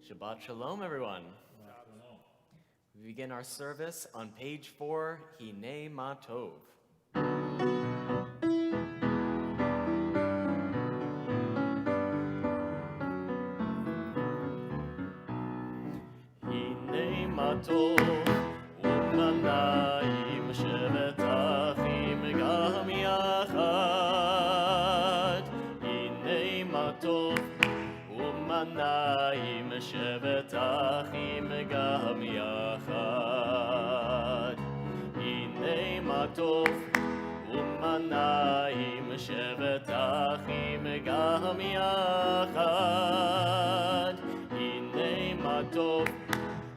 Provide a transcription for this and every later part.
Shabbat Shalom, everyone. Shabbat Shalom. We begin our service on page 4, Hinei Ma Tov. Hinei Ma Tov, u'manayim shevet achim gam yachad. Hinei Ma Tov, u'manayim shevet achim gam yachad. Hinei ma tov u'manayim shevet achim gam yachad. Hinei ma tov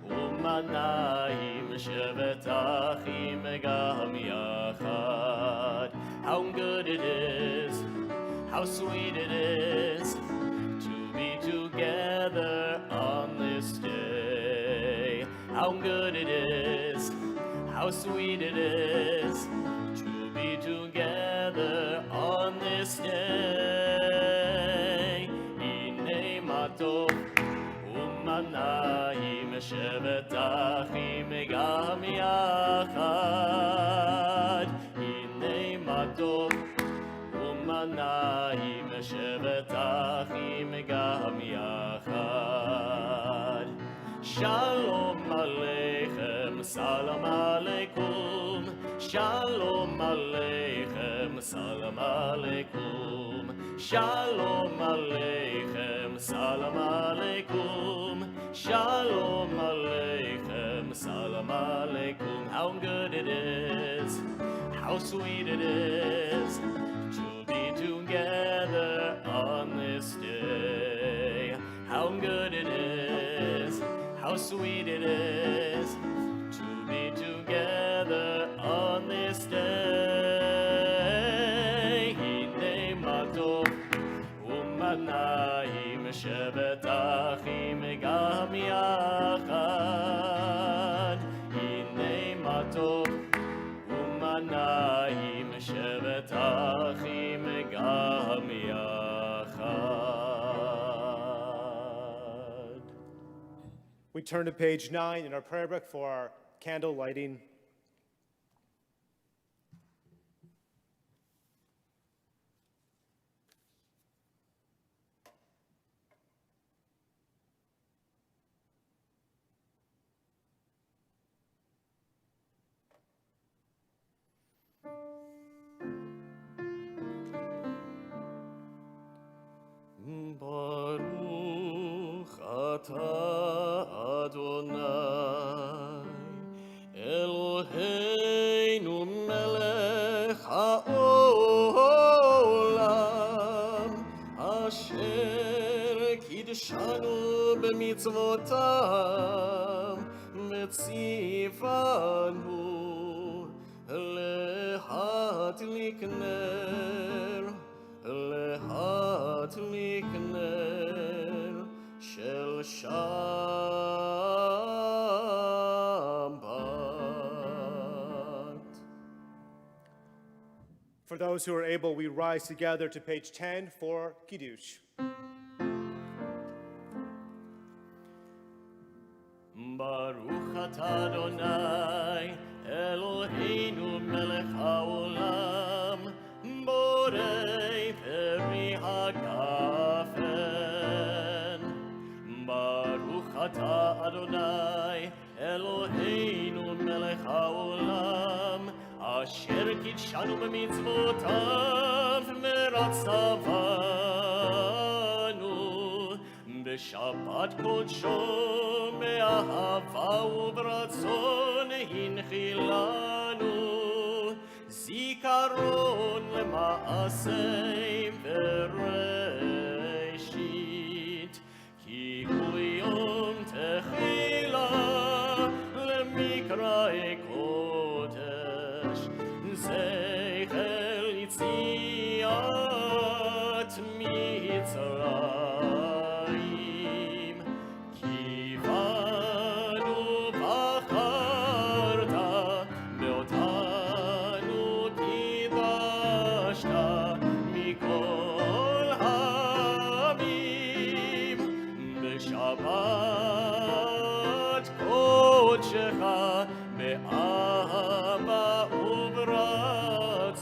u'manayim shevet achim gam yachad. How good it is, how sweet it is to be together on this day. How good it is, how sweet it is to be together on this day. Hinei ma tov u'manayim shevet achim gam yachad. Hinei ma tov u'manayim shevet achim gam yachad. Shalom aleichem, salam aleikum. Shalom aleichem, salam aleikum. Shalom aleichem, salam aleikum. Shalom aleichem, salam aleikum. How good it is, how sweet it is to be together on this day. How good it is, how sweet it is to be together on this day. Hinei ma tov u'manayim shevet achim gam yachad. Hinei ma tov u'manayim shevet achim gam yachad. We turn to page 9 in our prayer book for our candle lighting. Baruch atah Adonai Eloheinu melech haolam asher kidshanu b'mitzvotav v'tzivanu lehatlik ner להדליק נר של שבת. For those who are able, we rise together to page 10 for Kiddush. Baruch atah Adonai Eloheinu melech haolam borei peri hagafen. Baruch atah Adonai Eloheinu melech haolam asher kidshanu b'mitzvotav v'ratzavanu b'shabbat kodsho me'ahava u'b'ratzon hinchilanu zikaron למעשה בראשית כי הוא יום תחילה למקרא קודש זכר יציאת מצרים כי בנו בחרת באותנו קידשת מכל העמים בשבת באהבה וברצון,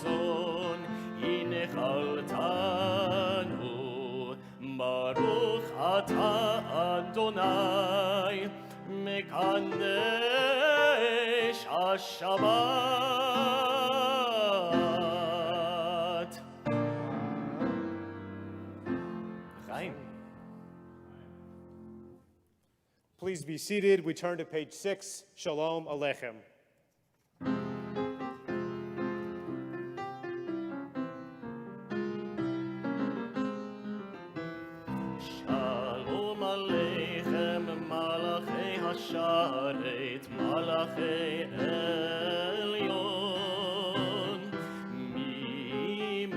הנחלתנו. ברוך אתה אדוני, מקדש השבת. Chaim. Please be seated. We turn to page 6. Shalom Aleichem. Shalom Aleichem, Malachei Hasharet, Malachei Elyon. Mi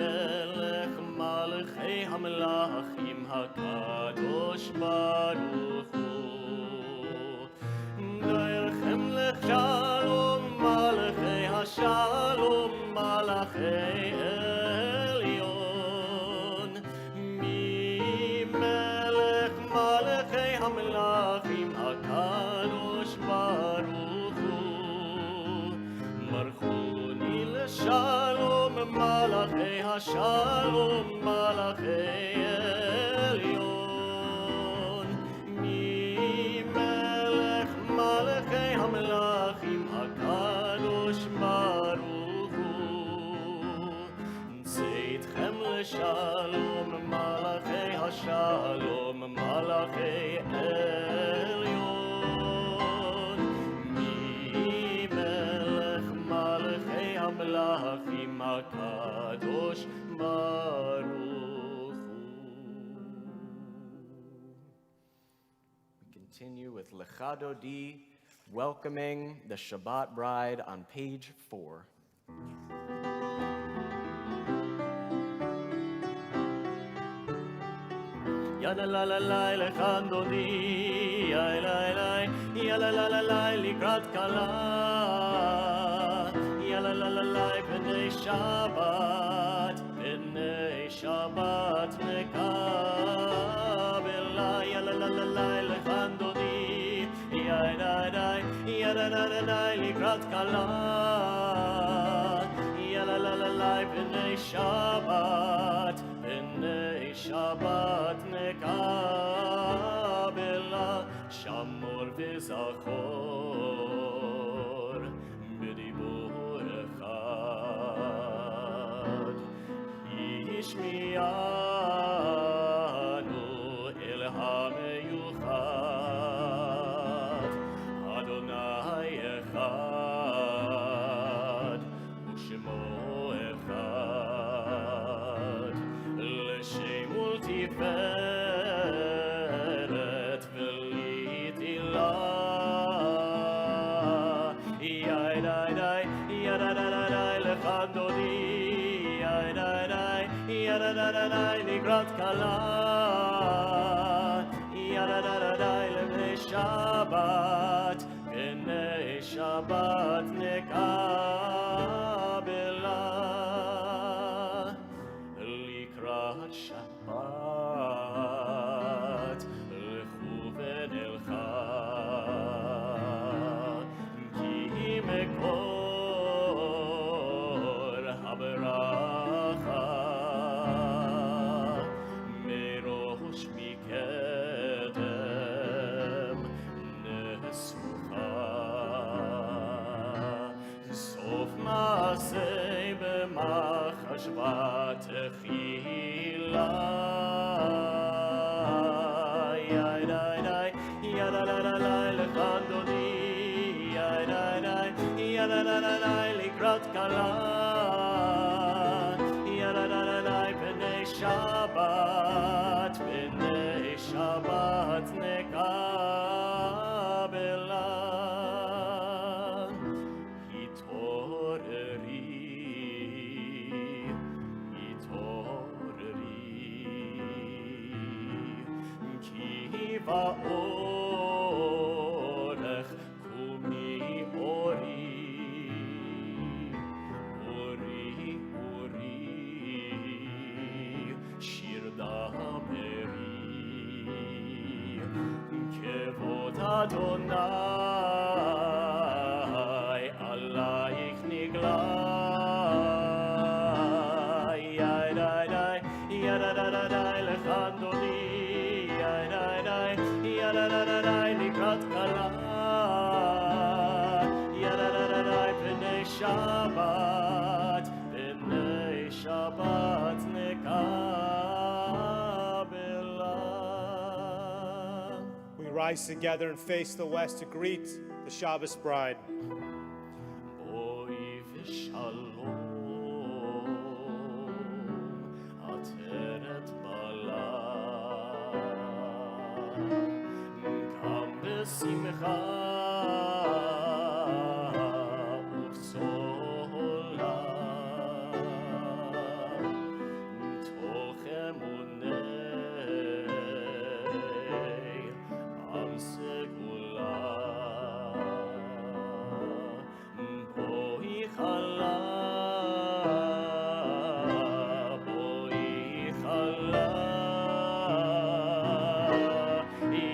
Melech Malachei Hamlachim HaKadosh Baruch Hu. Derchem lech Shalom, Malachei Hashalom, Malachei Elyon. Mi Melech Malachei Hamlachim HaKadosh Baruch Hu. Marchuni leshalom, Malachei Hashalom, Malachei Elyon. Mi Melech Malachei Hamlachim HaKadosh Baruch Hu. Tzidchem leshalom, Malachei Hashalom, Malachei Elyon. Mi Melech Malachei Hamlachim HaKadosh Baruch Hu. We continue with Lecha Dodi, welcoming the Shabbat bride on page 4. Yada la la la lekhan dodi, ay la la, yada la la la likrat kala, yada la la la b'nei Shabbat nekabela, yada la la la lekhan dodi, yada la la likrat kala, yada la la b'nei Shabbat nekabela, shamor v'zachor b'dibur echad, ishmi'anu el ha'meyuchad, Adonai echad u'shemo echad, l'shem ultiferet v'litila, yadadai lekhan dodi, yadadai likrat kala, yadadai lebnei Shabbat nekabela, likrat Shabbat lechu v'nelcha, ki mekor haberacha, merosh mikedem nesucha, sof maaseh b'machashvat tchila, yadadai lekhan dodi, yadadai likrat kala, yadadai b'nei Shabbat nekabela, ki va'orech kumi ori, shir dameri, kevod Adonai rise together and face the west to greet the Shabbos bride. Boi v'shalom, ateret bala, kam b'simcha u'sola, toch emunei am segula. Boi chala,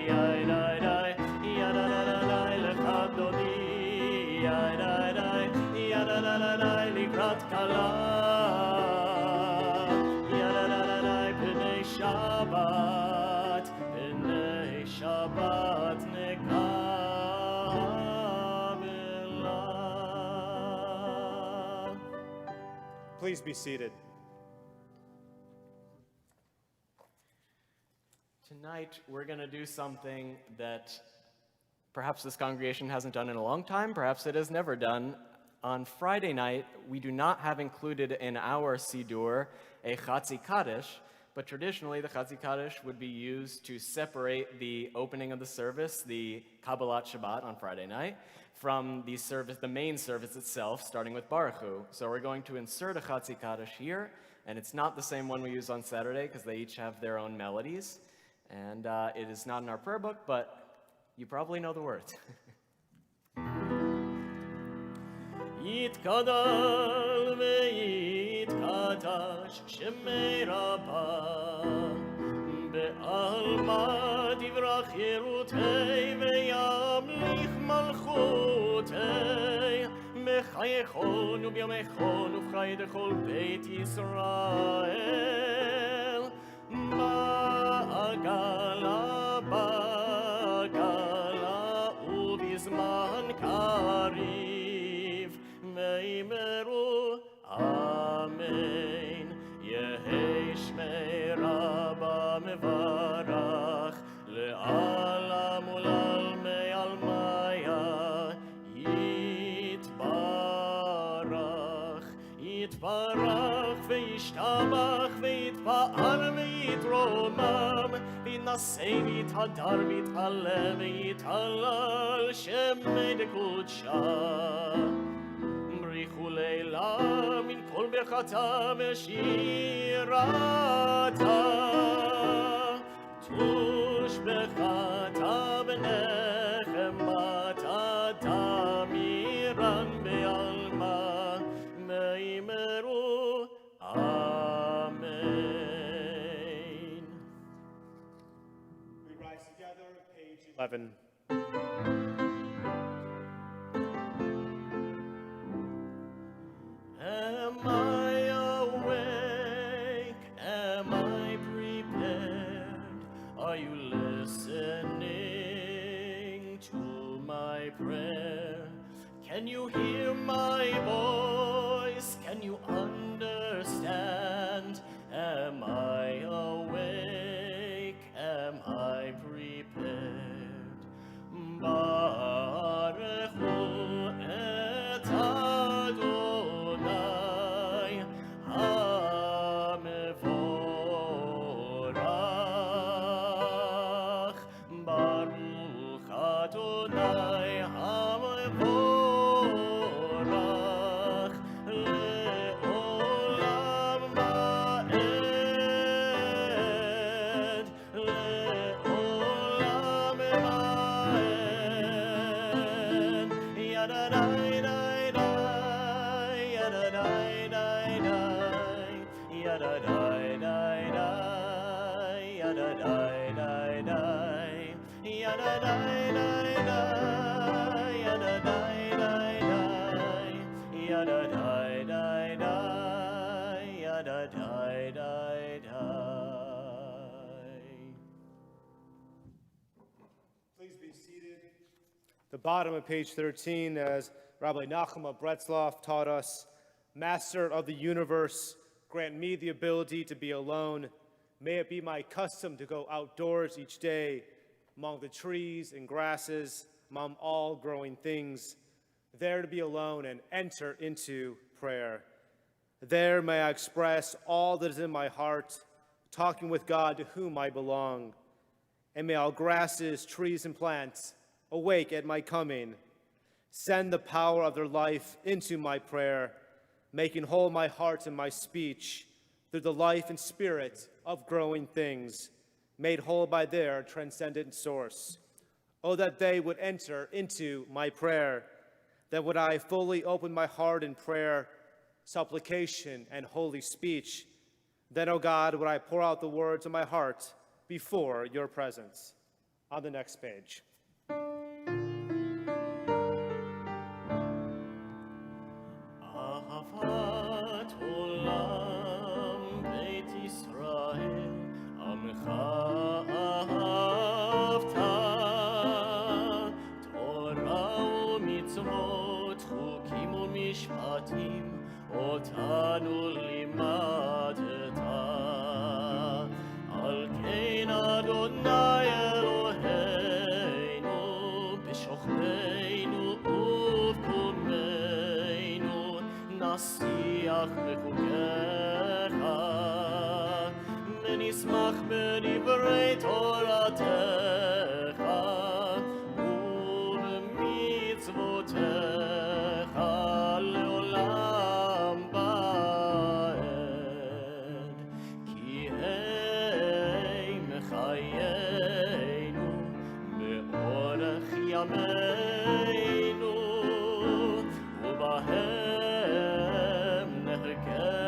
yai dai dai, yada da da dai lechadodi, yai dai dai, yada da da dai likrat kala, yada da da dai b'nei Shabbat nekabela. Please be seated. Tonight, we're going to do something that perhaps this congregation hasn't done in a long time, perhaps it has never done. On Friday night, we do not have included in our Siddur a Chatzi Kaddish, but traditionally the Chatzi Kaddish would be used to separate the opening of the service, the Kabbalat Shabbat on Friday night, from the service, the main service itself, starting with Baruch Hu. So we're going to insert a Chatzi Kaddish here, and it's not the same one we use on Saturday because they each have their own melodies. And it is not in our prayer book, but you probably know the words. יתגדל ויתקדש שמי רבה בעלמא תברך חירותי וימליך מלכותי בחייכון ובימיכון ובחיי דכל בית ישראל בעגלה בעגלה ובזמן קריב ויאמרו אמן. יהי שמי רבה מברך לעלם ולעלמי עלמיה יתברך וישתבח ויתפאר ויתרומם ויתנשא ויתהדר ויתעלה ויתהלל שמי דקודשה בריחו לילה מן כל ברכתה ושירתה תושבחתה ונחמתה תמירן בעלמה ויאמרו אמן. We rise together, page 11. Am I awake? Am I prepared? Are you listening to my prayer? Can you hear my voice? Can you understand? Am I awake? Am I prepared? Baruch Hu et Adonai HaMevorach. Baruch Adonai HaMevorach le'olam va'ed, le'olam va'ed. Yadadai dai dai, yadadai dai dai, yadadai dai dai, yadadai dai dai, yadadai dai dai, yadadai dai dai, yadadai dai dai, yadadai dai dai. Please be seated. The bottom of page 13, as Rabbi Nachum of Bretzloff taught us, Master of the universe, grant me the ability to be alone. May it be my custom to go outdoors each day. among the trees and grasses, among all growing things, there to be alone and enter into prayer. There may I express all that is in my heart, talking with God to whom I belong. And may all grasses, trees, and plants awake at my coming. Send the power of their life into my prayer, making whole my heart and my speech through the life and spirit of growing things, made whole by their transcendent source. Oh, that they would enter into my prayer, that would I fully open my heart in prayer, supplication, and holy speech. Then, O God, would I pour out the words of my heart before your presence. On the next page. אהבת עולם בית ישראל, עמך אהבת, תורה ומצוות, חוקים ומשפטים, אותנו לימדת. על כן אדוני אלוהינו, בשוכבנו ובקומנו, נשיח בחוקיך, ונשמח בדברי תורתך, ובמצוותיך לעולם ועד. כי הם חיינו באורך ימינו, ובהם נחכה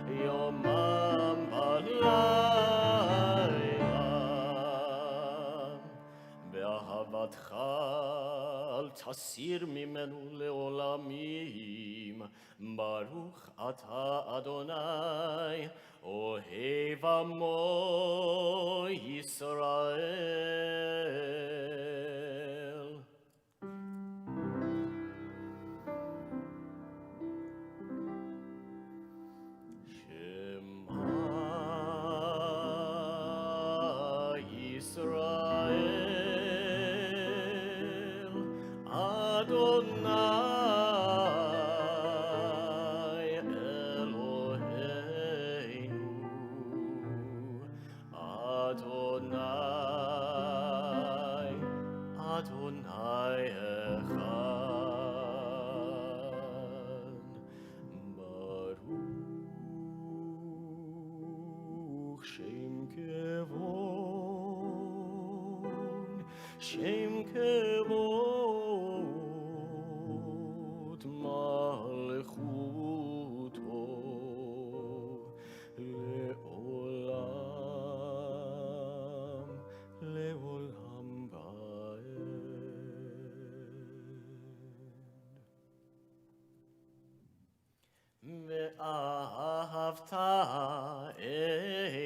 יומם ולילה. באהבתך אל תסיר ממנו לעולמים. ברוך אתה אדוני, אוהב עמו ישראל. שמע ישראל, אדוני אלוהינו, אדוני אחד. ברוך שם כבוד, שם כבוד מלכותו לעולם, לעולם ועד. ואהבת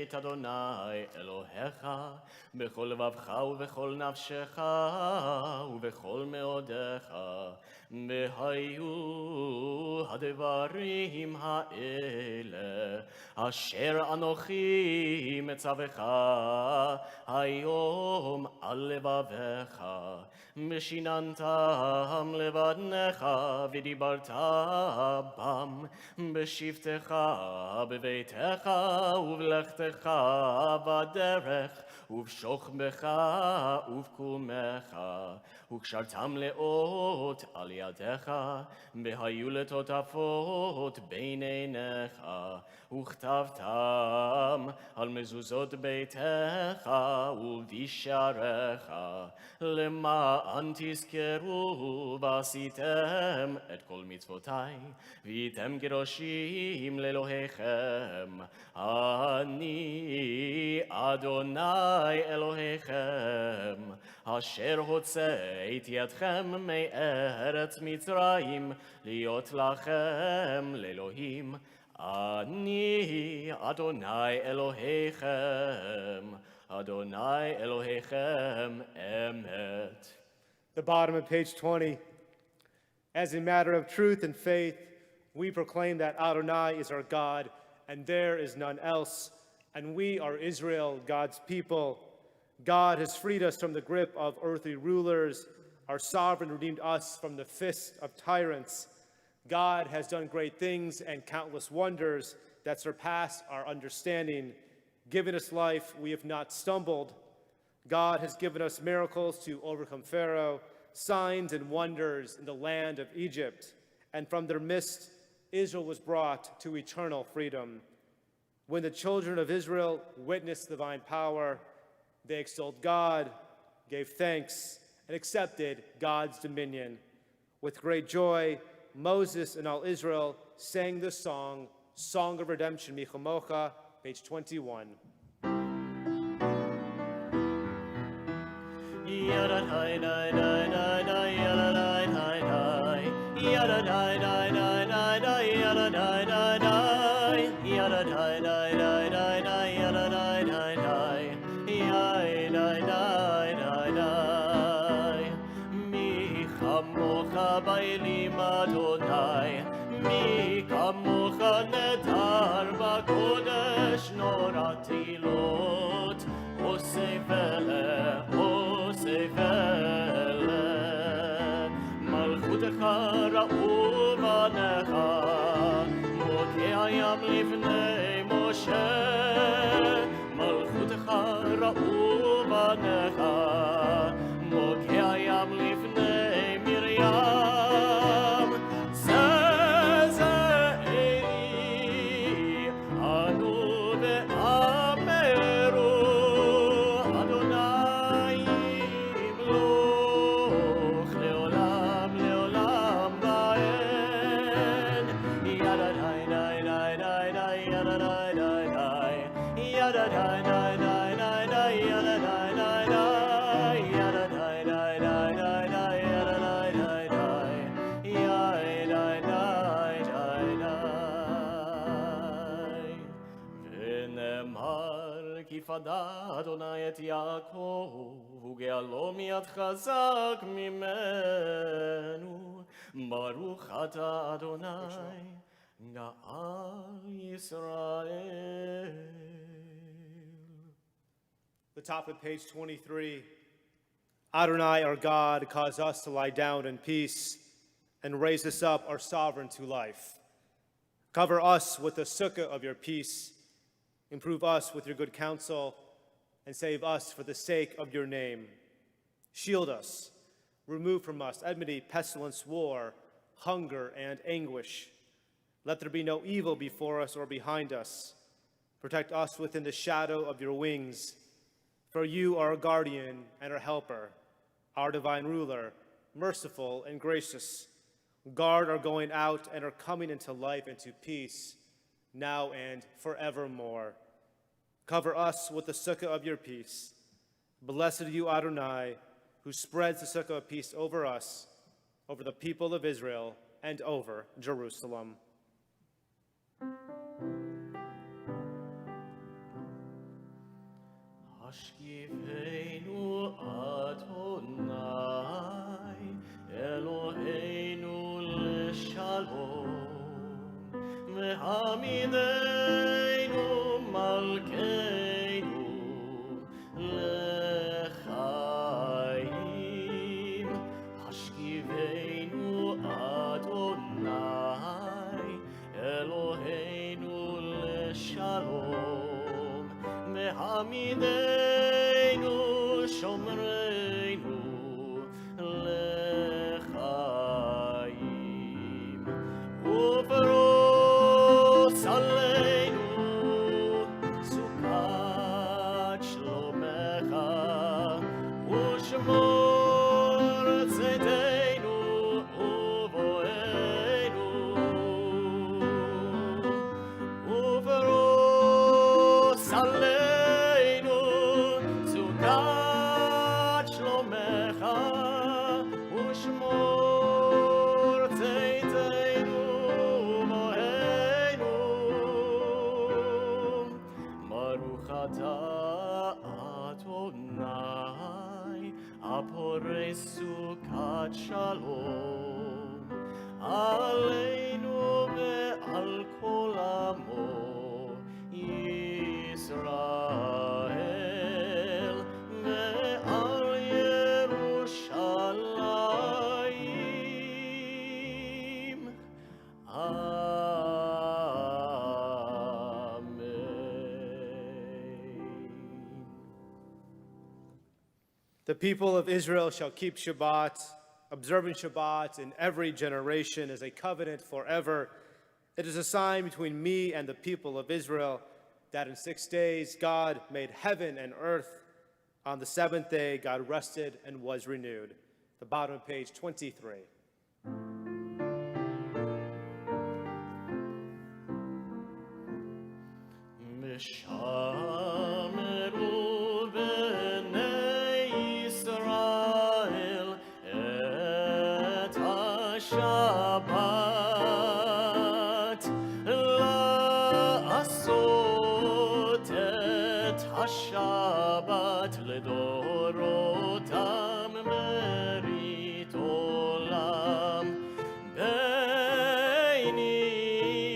את אדוני אלוהיך בכל לבבך ובכל נפשך ובכל מאודיך. והיו הדברים האלה אשר אנוכי מצווך היום על לבביך, ושיננתם לבדניך ודיברת בם בשבתך בביתך ובלכתך בדרך ובשוכבך ובקומך, וקשרתם לאות על ידיך, והיו לטוטפות בין עיניך, וכתבתם על מזוזות ביתך ובשעריך, למען תזכרו ועשיתם את כל מצוותי, והייתם קדושים לאלוהיכם. אני אדוני אלוהיכם, אשר הוצאתי ידכם מארץ מצרים, להיות לכם לאלוהים. אני אדוני אלוהיכם, אדוני אלוהיכם אמת. The bottom of page 20. As a matter of truth and faith, we proclaim that Adonai is our God, and there is none else, and we are Israel, God's people. God has freed us from the grip of earthly rulers. Our sovereign redeemed us from the fist of tyrants. God has done great things and countless wonders that surpass our understanding. Given us life, we have not stumbled. God has given us miracles to overcome Pharaoh, signs and wonders in the land of Egypt. And from their midst, Israel was brought to eternal freedom. When the children of Israel witnessed divine power, they extolled God, gave thanks, and accepted God's dominion. With great joy, Moses and all Israel sang the song, Song of Redemption, Michomocha, page 21. מי כמוך נדר בקודש נורא תהילות, אוסף אלה, מלכותך ראו בניך, מוקיע ים לפני משה, מלכותך ראו בניך, מוקיע ים לפני מרים. פדה אדוני את יעקב, וגאלו מיד חזק ממנו. ברוך אתה אדוני, גאל ישראל. The top of page 23. Adonai, our God, cause us to lie down in peace and raise us up, our sovereign, to life. Cover us with the sukkah of your peace. Improve us with your good counsel, and save us for the sake of your name. Shield us, remove from us enmity, pestilence, war, hunger, and anguish. Let there be no evil before us or behind us. Protect us within the shadow of your wings. For you are our guardian and our helper, our divine ruler, merciful and gracious. Guard our going out and our coming into life and to peace, now and forevermore. Cover us with the sukkah of your peace. Blessed are you, Adonai, who spreads the sukkah of peace over us, over the people of Israel, and over Jerusalem. השכיבנו אדוני, אלוהינו לשלום, והעמידנו מלכנו לחיים. השכיבנו אדוני, אלוהינו לשלום, והעמידנו שומרנו לחיים. ופרוס עלינו סוכת שלומך, ושמור צאתנו ובואנו. ופרוס עלינו סוכת שלומך, ושמור צאתנו ובואנו. ברוך אתה אדוני, הפורש סוכת שלום, עלינו ועל כל עמו ישראל, The people of Israel shall keep Shabbat, observing Shabbat in every generation as a covenant forever. It is a sign between me and the people of Israel that in 6 days God made heaven and earth. On the seventh day God rested and was renewed. The bottom of page 23. ושמרו בני ישראל את השבת לעשות את השבת לדורותם מרית עולם ביני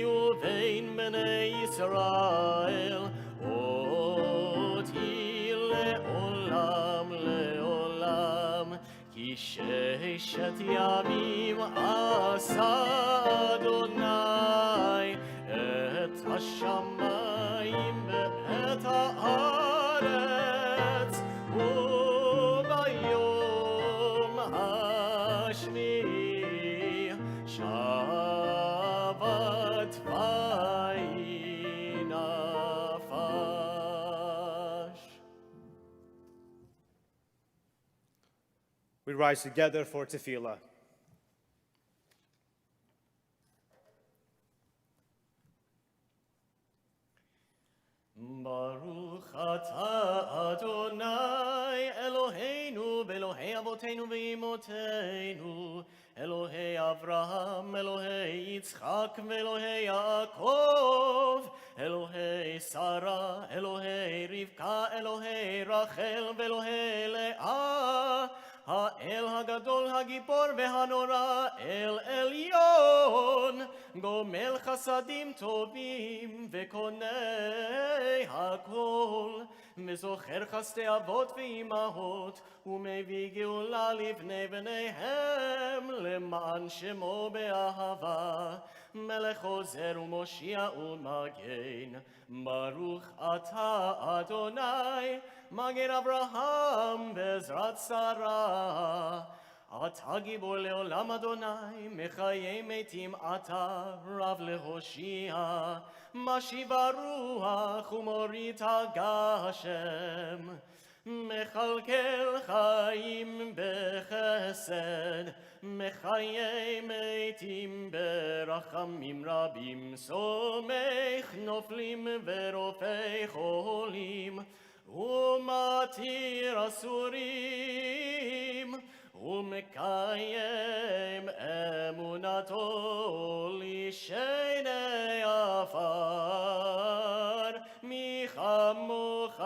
ובין בני ישראל אותי לעולם לעולם כי ששת ימים עשה אדוני את השמיים ואת הארץ וביום השביעי שבת ויהי נפש. We rise together for tefillah. ברוך אתה אדוני אלוהינו ואלוהי אבותינו ואמותינו אלוהי אברהם אלוהי יצחק ואלוהי יעקב אלוהי שרה אלוהי רבקה אלוהי רחל ואלוהי לאה האל הגדול הגיבור והנורא אל עליון גומל חסדים טובים וקונה הכל וזוכר חסדי אבות ואימהות ומביא גאולה לבני בניהם למען שמו באהבה מלך עוזר ומושיע ומגן ברוך אתה אדוני מגן אברהם בעזרת שרה אתה גיבור לעולם אדוני מחיי מתים אתה רב להושיע משיב הרוח ומוריד הגשם מכלכל חיים בחסד מחיי מתים ברחמים רבים סומך נופלים ורופא חולים ומתיר אסורים ומקיים אמונתו לשני עפר מי כמוך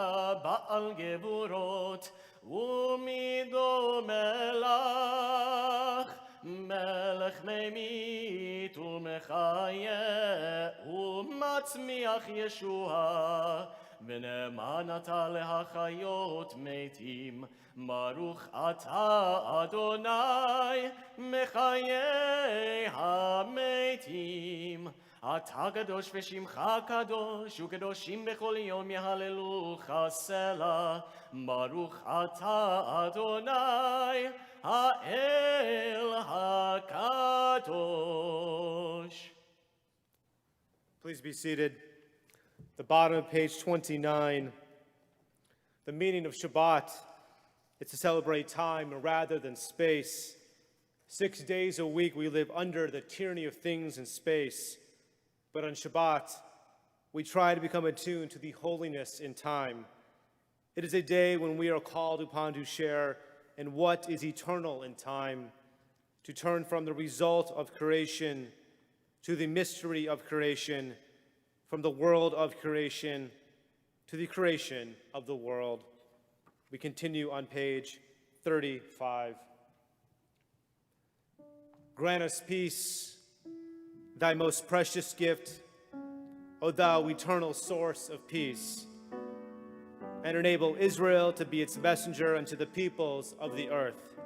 בעל גבורות ומי דומה לך מלך ממית ומחיה ומצמיח ישועה ונאמן אתה להחיות מתים ברוך אתה אדוני מחיי המתים אתה קדוש ושמך קדוש וקדושים בכל יום יהללוך סלה ברוך אתה אדוני האל הקדוש. Please be seated. The bottom of page 29. The meaning of Shabbat is to celebrate time rather than space. 6 days a week we live under the tyranny of things and space. But on Shabbat, we try to become attuned to the holiness in time. It is a day when we are called upon to share in what is eternal in time, to turn from the result of creation to the mystery of creation, from the world of creation to the creation of the world. We continue on page 35. Grant us peace, thy most precious gift, O thou eternal source of peace, and enable Israel to be its messenger unto the peoples of the earth.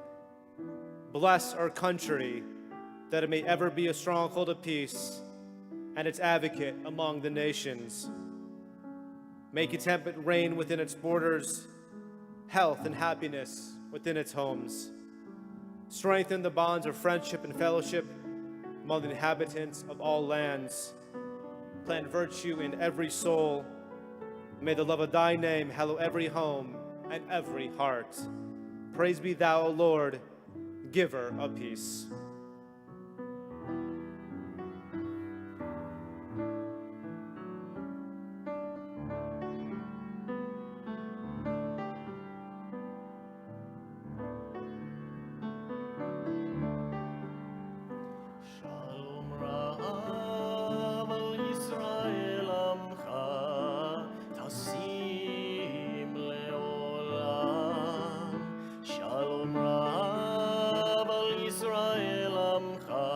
Bless our country, that it may ever be a stronghold of peace and its advocate among the nations. Make contentment reign within its borders, health and happiness within its homes. Strengthen the bonds of friendship and fellowship among the inhabitants of all lands. Plant virtue in every soul. May the love of thy name hallow every home and every heart. Praise be thou, O Lord, giver of peace. Shalom Rav al Yisrael Amcha Tasim Leolam. Shalom Rav al Yisrael Amcha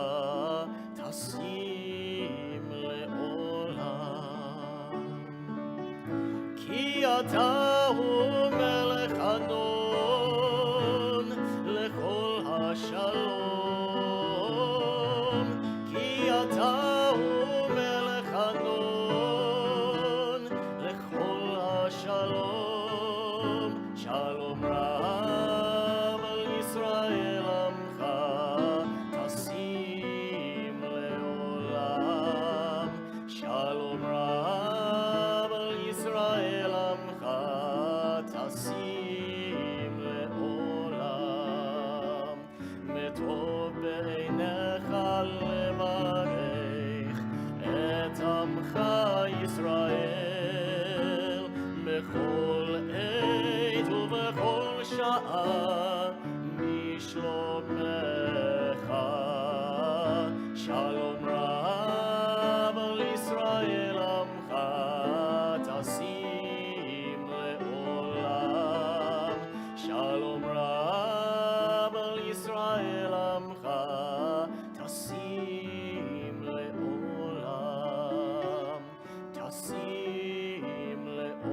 Tasim Leolam. Ki ata hu melech adon lechol hashalom. Ki ata hu melech adon lechol hashalom. Shalom Rav al Yisrael Amcha Tasim Leolam. Shalom Rav al Yisrael Amcha Tasim Leolam. Metov beinecha levarech et Amcha Yisrael bechol עת ובכל שעה משלומך. שלום רב על ישראל עמך תשים לעולם. שלום רב על ישראל עמך תשים לעולם. תשים לעולם.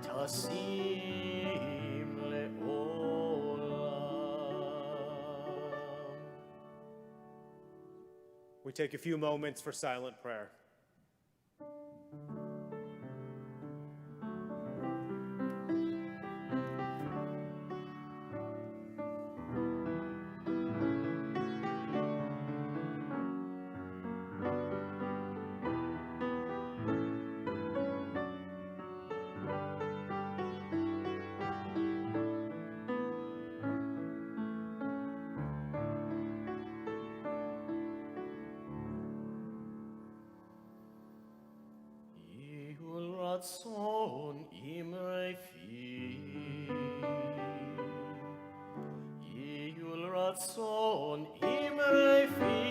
תשים לעולם. We take a few moments for silent prayer. יהיו רצון אמרי פי, יהיו רצון אמרי פי,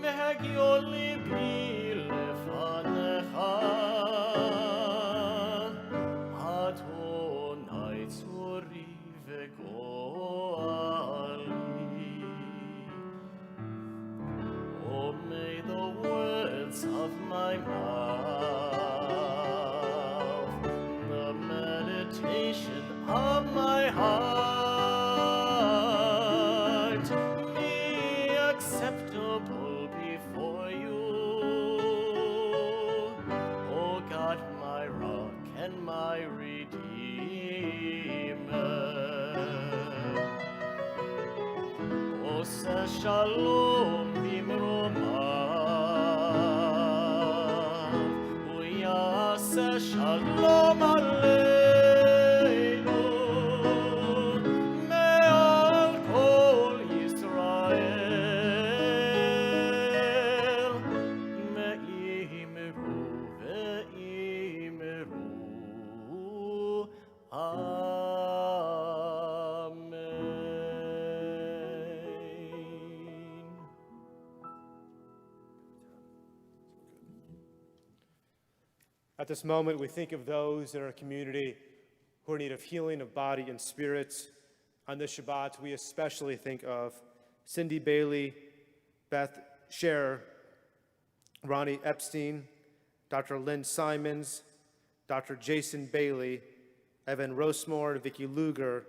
והגיעו ליבי לפניך, אדוני צורי וגואלי. Oh, may the words of my mouth, the meditation of my heart be acceptable before you. Oh God, my rock and my redeemer. עושה שלום במרומיו, הוא יעשה שלום עלינו, מעל כל ישראל, מאמרו ואמרו, Amen. At this moment, we think of those in our community who are in need of healing of body and spirit. On this Shabbat, we especially think of Cindy Bailey, Beth Scherer, Ronnie Epstein, Dr. Lynn Simons, Dr. Jason Bailey, Evan Rosemore, Vicky Luger,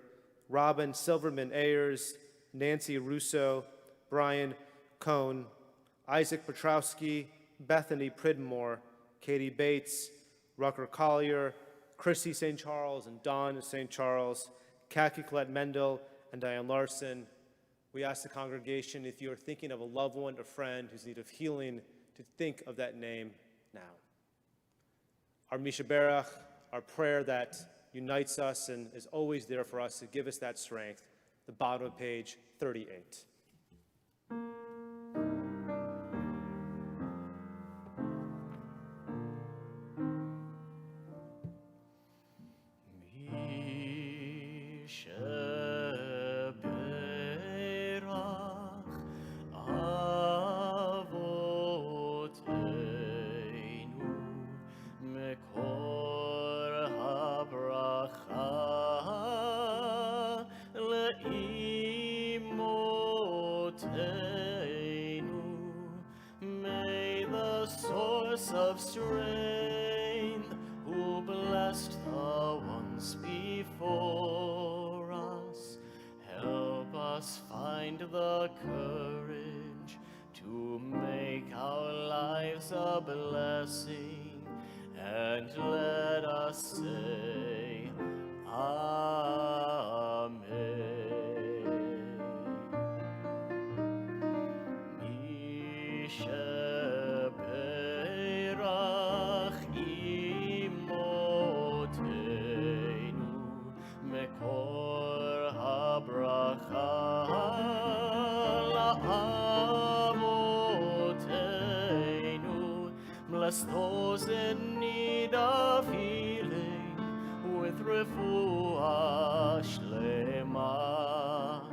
Robin Silverman Ayers, Nancy Russo, Brian Cohn, Isaac Petrowski, Bethany Pridmore, Katie Bates, Rucker Collier, Chrissy St. Charles and Don St. Charles, Kaki Colette Mendel and Diane Larson. We ask the congregation, if you are thinking of a loved one or friend who's in need of healing, to think of that name now. Our Misha Berach, our prayer that unites us and is always there for us to give us that strength, the bottom of page 38. Of strength, who blessed the ones before us, help us find the courage to make our lives a blessing, and let us say, Amen. Bless those in need of healing with refuah shlema,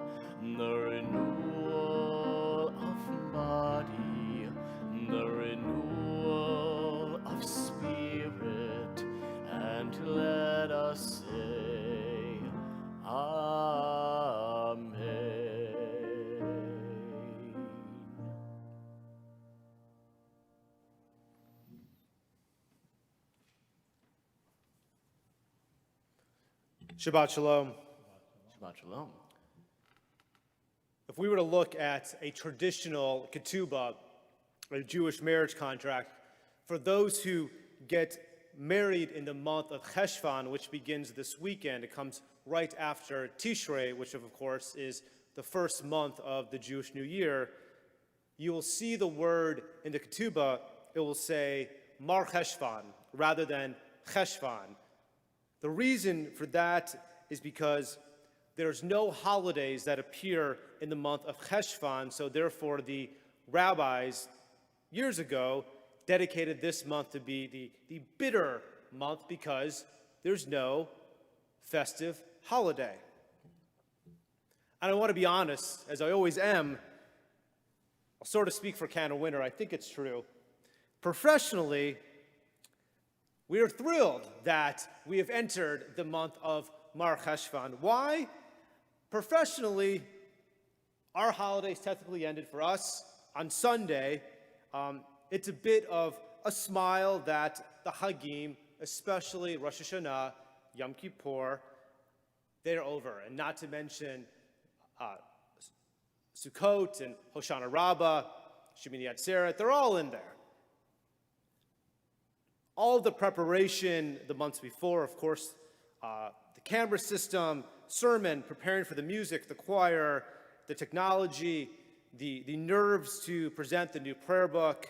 the renewal of body, the renewal of spirit, and let us say, Amen. Shabbat Shalom. Shabbat Shalom. If we were to look at a traditional ketubah, a Jewish marriage contract, for those who get married in the month of Cheshvan, which begins this weekend, it comes right after Tishrei, which of course is the first month of the Jewish New Year, you will see the word in the ketubah, it will say Mar Cheshvan rather than Cheshvan. The reason for that is because there's no holidays that appear in the month of Cheshvan, so therefore the rabbis years ago dedicated this month to be the bitter month because there's no festive holiday. And I want to be honest, as I always am, I'll sort of speak for Canada Winter, I think it's true. Professionally, we are thrilled that we have entered the month of Mar Cheshvan. Why? Professionally, our holidays technically ended for us on Sunday. It's a bit of a smile that the Hagim, especially Rosh Hashanah, Yom Kippur, they're over. And not to mention Sukkot and Hoshana Rabbah, Shemini Atzeret, they're all in there. All the preparation the months before, of course, the camera system, sermon, preparing for the music, the choir, the technology, the nerves to present the new prayer book.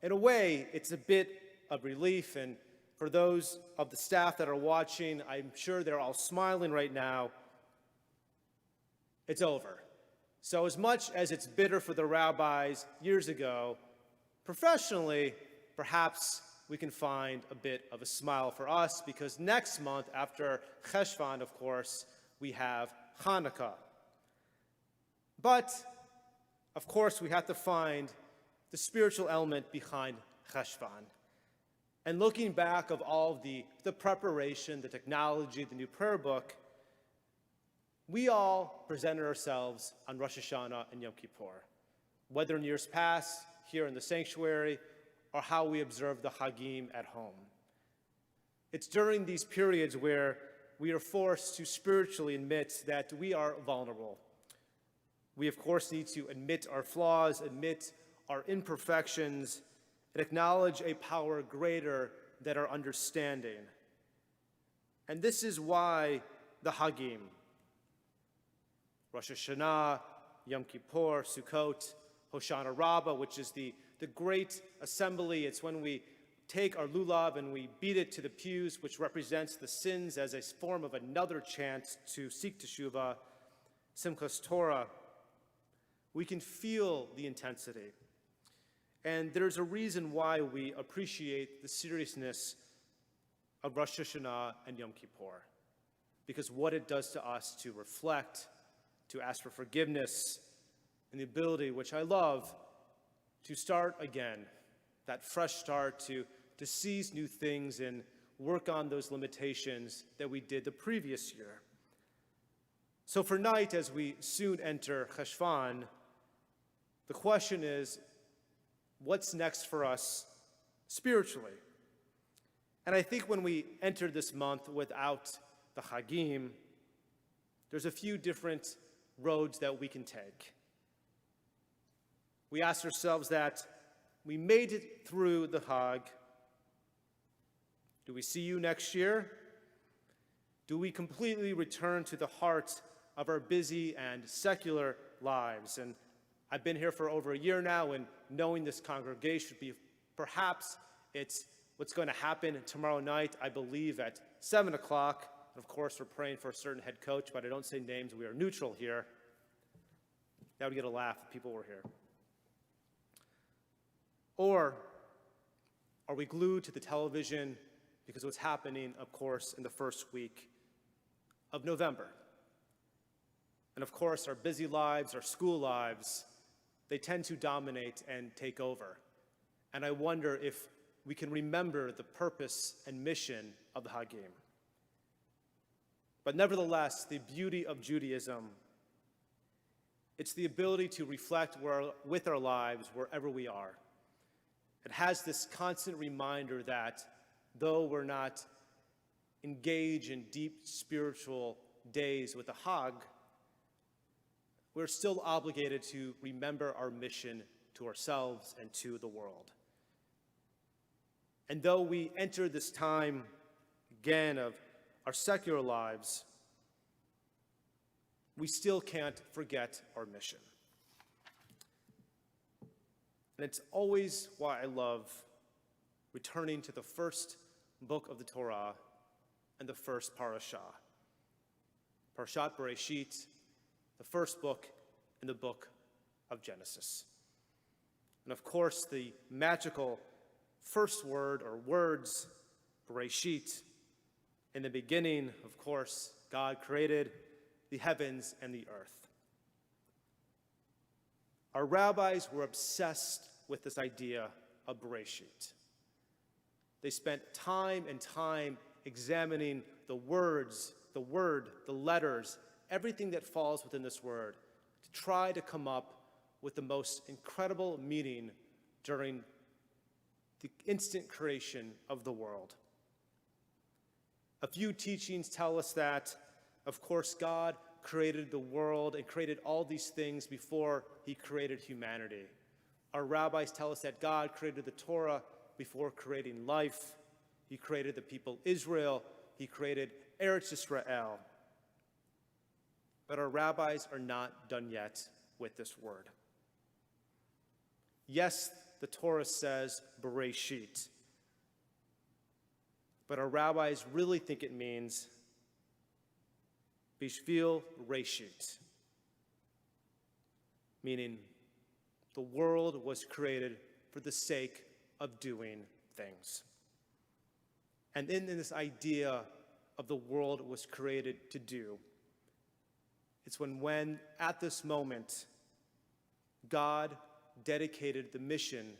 In a way, it's a bit of relief, and for those of the staff that are watching, I'm sure they're all smiling right now. It's over. So as much as it's bitter for the rabbis years ago, professionally, perhaps we can find a bit of a smile for us, because next month, after Cheshvan, of course, we have Hanukkah. But, of course, we have to find the spiritual element behind Cheshvan. And looking back of all of the preparation, the technology, the new prayer book, we all presented ourselves on Rosh Hashanah and Yom Kippur, whether in years past, here in the sanctuary, or how we observe the Hagim at home. It's during these periods where we are forced to spiritually admit that we are vulnerable. We, of course, need to admit our flaws, admit our imperfections, and acknowledge a power greater than our understanding. And this is why the Hagim, Rosh Hashanah, Yom Kippur, Sukkot, Hoshana Rabbah, which is the great assembly. It's when we take our lulav and we beat it to the pews, which represents the sins as a form of another chant to seek teshuvah, Simchas Torah. We can feel the intensity. And there's a reason why we appreciate the seriousness of Rosh Hashanah and Yom Kippur, because what it does to us to reflect, to ask for forgiveness, and the ability, which I love, to start again, that fresh start to seize new things and work on those limitations that we did the previous year. So for night, as we soon enter Cheshvan, the question is, what's next for us spiritually? And I think when we enter this month without the Hagim, there's a few different roads that we can take. We ask ourselves that we made it through the Hag. Do we see you next year? Do we completely return to the heart of our busy and secular lives? And I've been here for over a year now, and knowing this congregation, perhaps it's what's going to happen tomorrow night, I believe, at 7 o'clock. And of course, we're praying for a certain head coach, but I don't say names. We are neutral here. That would get a laugh if people were here. Or are we glued to the television because of what's happening, of course, in the first week of November? And of course, our busy lives, our school lives, they tend to dominate and take over. And I wonder if we can remember the purpose and mission of the Hagim. But nevertheless, the beauty of Judaism, it's the ability to reflect with our lives wherever we are. It has this constant reminder that though we're not engaged in deep spiritual days with the Hag, we're still obligated to remember our mission to ourselves and to the world. And though we enter this time again of our secular lives, we still can't forget our mission. And it's always why I love returning to the first book of the Torah and the first parashah. Parashat Bereshit, the first book in the book of Genesis. And of course, the magical first word or words, Bereshit, in the beginning, of course, God created the heavens and the earth. Our rabbis were obsessed with this idea of Bereshit. They spent time and time examining the words, the word, the letters, everything that falls within this word, to try to come up with the most incredible meaning during the instant creation of the world. A few teachings tell us that, of course, God created the world and created all these things before he created humanity. Our rabbis tell us that God created the Torah before creating life. He created the people Israel. He created Eretz Israel. But our rabbis are not done yet with this word. Yes, the Torah says Bereshit, but our rabbis really think it means Bishvil Reshit, meaning the world was created for the sake of doing things. And in this idea of the world was created to do, it's when at this moment, God dedicated the mission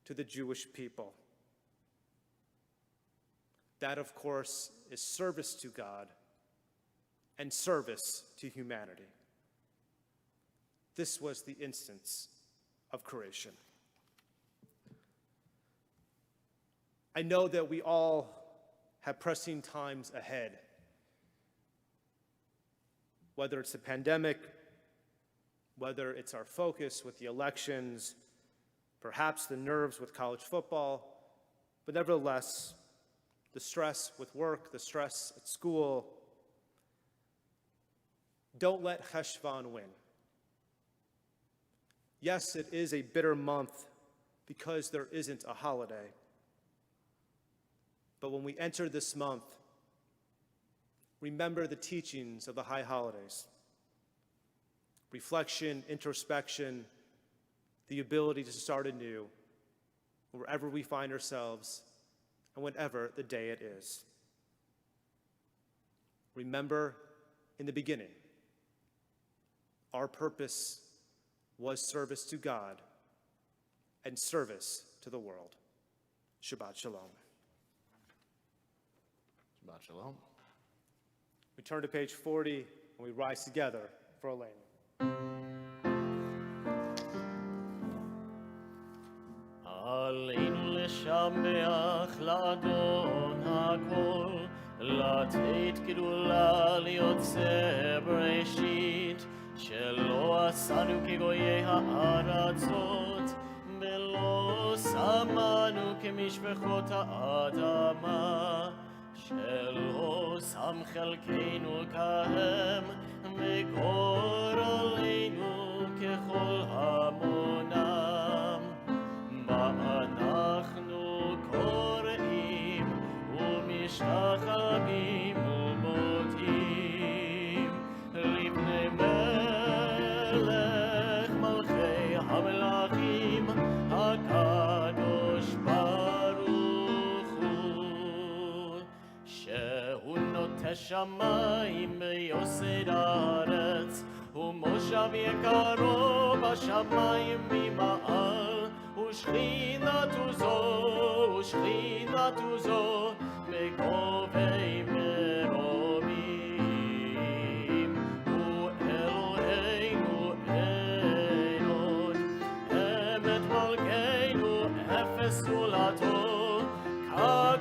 to the Jewish people. That, of course, is service to God and service to humanity. This was the instance of creation. I know that we all have pressing times ahead, whether it's the pandemic, whether it's our focus with the elections, perhaps the nerves with college football, but nevertheless, the stress with work, the stress at school. Don't let Cheshvan win. Yes, it is a bitter month because there isn't a holiday. But when we enter this month, remember the teachings of the high holidays. Reflection, introspection, the ability to start anew wherever we find ourselves and whenever the day it is. Remember, in the beginning, our purpose was service to God and service to the world. Shabbat Shalom. Shabbat Shalom. We turn to page 40 and we rise together for Elena. עלינו לשבח לאדון הכל, לתת גדולה ליוצא בראשית, שלא עשנו כגויי הארצות, ולא שמנו כמשפחות האדמה, שלא שם חלקנו כהם, וגורלנו ככל המונם. ואנחנו קוראים ומשתחווים ומודים לפני מלך מלכי המלכים הקדוש ברוך הוא, שהוא נוטה שמיים ויוסד הארץ, ומושב יקרו בשמיים ממעל, ושכינתו זו בגובי מרומים, הוא אלוהינו אין עוד, אמת מלכנו אפס זולתו,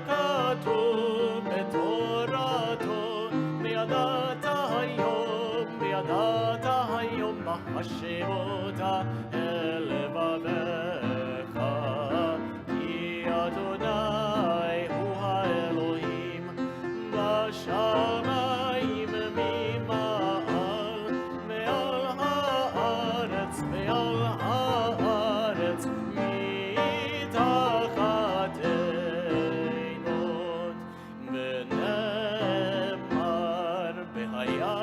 ככתוב בתורתו, וידעת היום בהשבות אל לבבך, כי אדוני הוא האלוהים בשמיים ממעל, ועל הארץ מתחת עינות, ונאמר והיה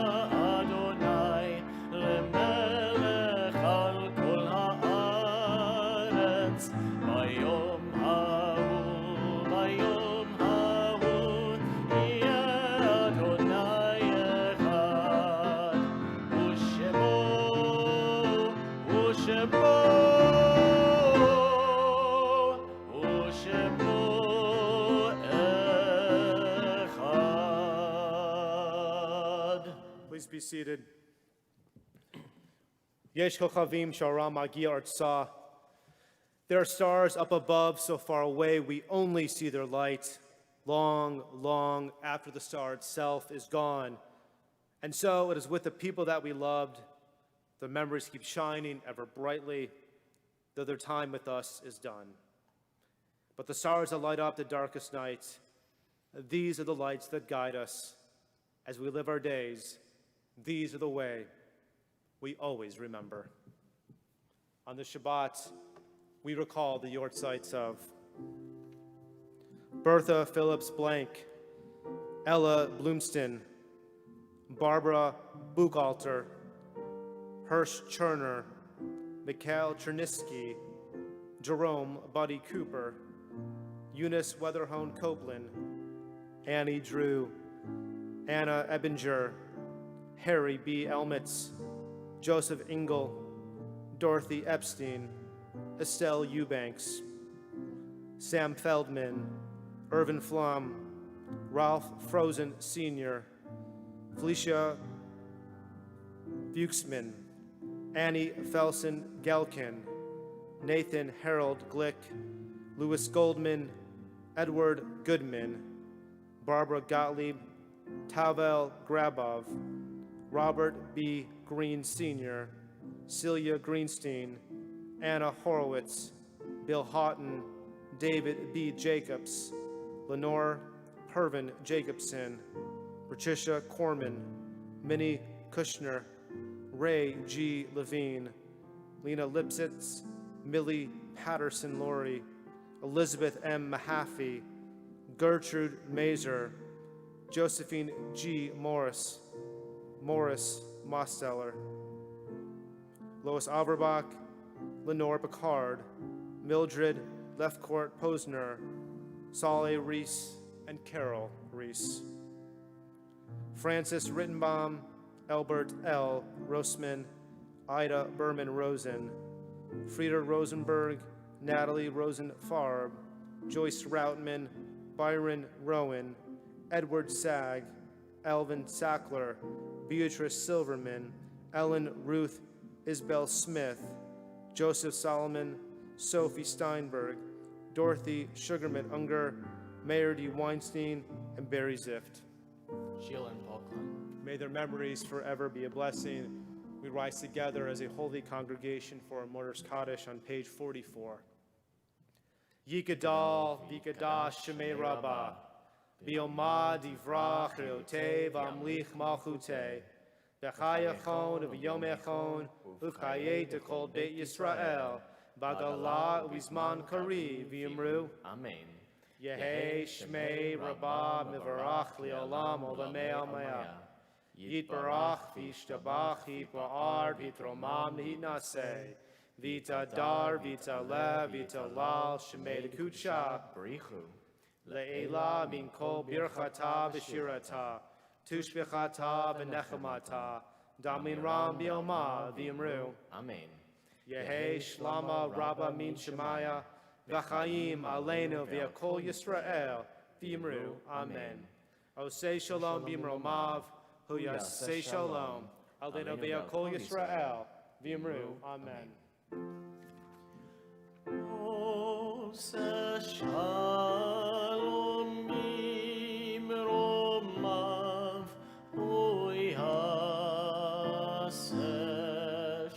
אדוני למלך על כל הארץ, ביום ההוא יהיה אדוני אחד, ושמו אחד. Please be seated. Yesh kochavim shara magi artsa. There are stars up above, so far away we only see their light, long, long after the star itself is gone. And so it is with the people that we loved. Their memories keep shining ever brightly, though their time with us is done. But the stars that light up the darkest night, these are the lights that guide us as we live our days. These are the way we always remember. On the Shabbat, we recall the yortzites of Bertha Phillips Blank, Ella Bloomston, Barbara Buchalter, Hirsch Cherner, Mikhail Chernisky, Jerome Buddy Cooper, Eunice Weatherhone Copeland, Annie Drew, Anna Ebinger, Harry B. Elmitz, Joseph Engel, Dorothy Epstein, Estelle Eubanks, Sam Feldman, Irvin Flom, Ralph Frozen Sr., Felicia Fuchsman, Annie Felsen Gelkin, Nathan Harold Glick, Louis Goldman, Edward Goodman, Barbara Gottlieb, Tavel Grabov, Robert B. Green Sr., Celia Greenstein, Anna Horowitz, Bill Houghton, David B. Jacobs, Lenore Hervin Jacobson, Patricia Corman, Minnie Kushner, Ray G. Levine, Lena Lipsitz, Millie Patterson Laurie, Elizabeth M. Mahaffey, Gertrude Mazer, Josephine G. Morris, Morris Mosteller, Lois Auerbach, Lenore Picard, Mildred Lefcourt Posner, Saleh Reese, and Carol Reese. Francis Rittenbaum, Albert L. Rossman, Ida Berman Rosen, Frieda Rosenberg, Natalie Rosen-Farb, Joyce Routman, Byron Rowan, Edward Sag, Alvin Sackler, Beatrice Silverman, Ellen Ruth Isbell Smith, Joseph Solomon, Sophie Steinberg, Dorothy Sugarman Unger, Mayor D. Weinstein, and Barry Zift. Sheila and Paul Klein. May their memories forever be a blessing. We rise together as a holy congregation for a Martyr's Kaddish on page 44. Yikadal, Vikadash, Shemei Rabbah, Biomad, Ivrach, Reote, Vamlich, Malchute, Bechayachon, V'yomechon, Uchayet, Kol Beit Yisrael, Bagalah, Uizman Kari, V'yimru, Amen. Yehei, Shmei, Rabbah, Mivarach, Li'olam, Olamei Almaya, Yitbarach, V'yishtabach, Yitba'ar, V'yitromam, V'yitnaseh, Vita Dar, Vita Le, Vita Lal, Shemei Kucha, Barichu. Le'ela min kol birchata v'shirata, tushbichata v'nechemata, damin ram bioma v'imru. Amen. Yehei shlama rabba min shemaya, v'chaim aleinu v'yakol Yisrael v'imru. Amen. Osei shalom b'imromav, hu yasei shalom, aleinu v'yakol Yisrael v'imru. Amen. Ose shalom imromav, hu yaseh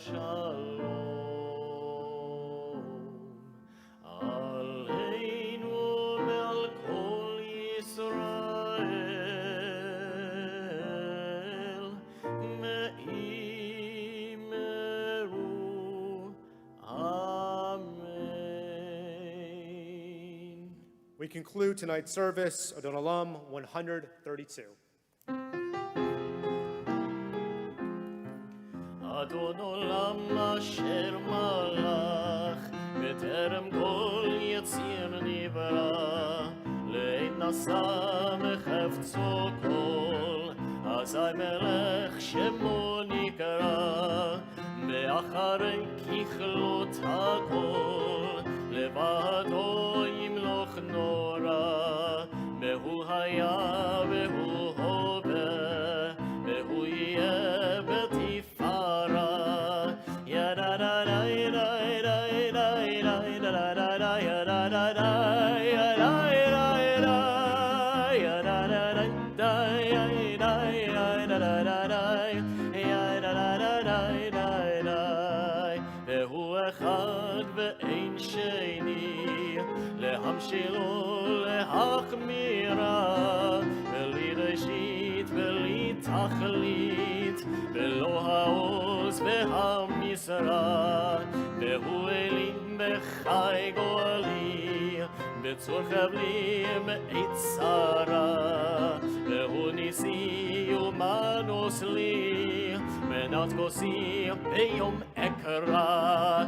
shalom. Aleinu vel kol Yisrael, me'imeru. Amen. We conclude tonight's service, Adon Olam 132. אדון עולם אשר מלך, בטרם כל יציר נברא, לעת נשא מחפצו כל, אזי מלך שמו נקרא, מאחרי ככלות הכל, לבדו ימלוך נורא, והוא היה והוא הווה, והוא יהיה בתפארה. והוא אחד ואין שני, להמשילו להחמירה, בלי ראשית בלי תכלית, ולא העוז והמשרה, והוא אלים בחי גואלי, בצור חבלי מעת צרה, והוא ניסי ומנוס לי, מנת כוסי ביום אקרא.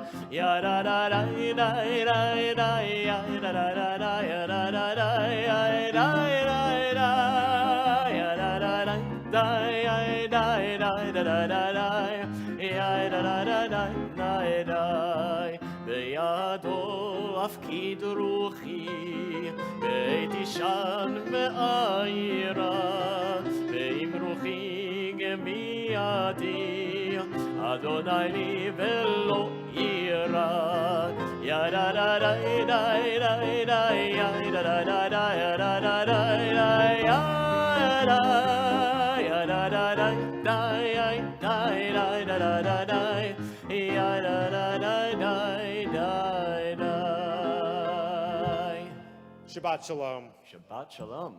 בידו אפקיד רוחי, בית ישן מאיירה, ועם רוחי גמיעתי, אדוני לי ולא אירא. Shabbat Shalom. Shabbat Shalom.